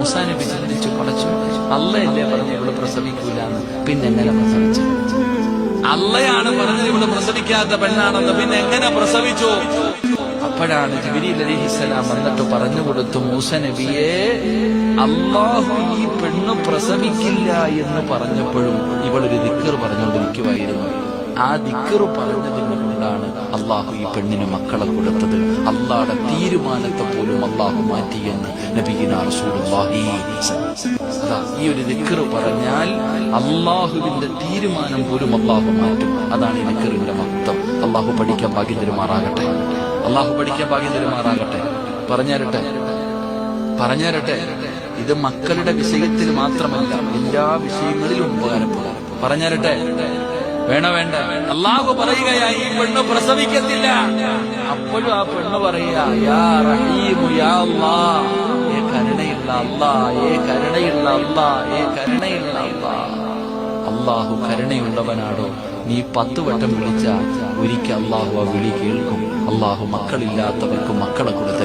മൂസാ നബി ചിന്തിച്ചു, കുറച്ചു അള്ളയല്ലേ പറഞ്ഞു ഇവിടെ പ്രസവിക്കൂലെന്ന്, പിന്നെ എങ്ങനെ പ്രസവിച്ചു? അള്ളയാണ് പറഞ്ഞത് ഇവിടെ പ്രസവിക്കാത്ത പെണ്ണാണെന്ന്, പിന്നെ എങ്ങനെ പ്രസവിച്ചു? അപ്പോഴാണ് ജിബ്രീൽ അലൈഹിസ്സലാം വന്നിട്ട് പറഞ്ഞു കൊടുത്തു, മൂസ നബിയെ, അല്ലാഹു ഈ പെണ്ണ് പ്രസവിക്കില്ല എന്ന് പറഞ്ഞപ്പോഴും ഇവളൊരു ദിക്ർ പറഞ്ഞുകൊണ്ടിരിക്കുവായിരുന്നു. ആ ദിക്ർ പറഞ്ഞതിനെ കൊണ്ടാണ് അള്ളാഹു ഈ പെണ്ണിന് മക്കളെ കൊടുത്തത്. അള്ളാഹുടെ തീരുമാനത്തെ പോലും അള്ളാഹു മാറ്റിയെന്ന് നബിയുനാ റസൂലുള്ളാഹി. അതാ, ഈ ഒരു ദിക്ർ പറഞ്ഞാൽ അള്ളാഹുവിന്റെ തീരുമാനം പോലും അള്ളാഹു മാറ്റും. അതാണ് ഈ ദിക്റിന്റെ മഹത്വം. അള്ളാഹു പഠിക്കാൻ ഭാഗ്യം തരുമാറാകട്ടെ. അള്ളാഹു പഠിക്കാൻ ഭാഗ്യം തരുമാറാകട്ടെ. പറഞ്ഞുതരട്ടെ, ഇത് മക്കളുടെ വിഷയത്തിൽ മാത്രമല്ല, എല്ലാ വിഷയങ്ങളിലും ഉപകാരപ്പെടും. പറഞ്ഞുതരട്ടെ, വേണ്ട. അള്ളാഹു പറയുകയാ, ഈ പെണ്ണ് പ്രസവിക്കത്തില്ല. അപ്പോഴും ആ പെണ്ണ് പറയാ, യാ റഹീമു യാ അല്ലാഹ്, ഏ കരുണയുള്ള അല്ലാഹ്, ഏ കരുണയുള്ള അല്ലാഹ്, ഏ കരുണയുള്ള അല്ലാഹ്. അള്ളാഹു കരുണയുള്ളവനാണോ? നീ 10 വട്ടം വിളിച്ച ഒരിക്കൽ അള്ളാഹു ആ വിളി കേൾക്കും. അള്ളാഹു മക്കളില്ലാത്തവർക്ക് മക്കളെ കൊടുത്ത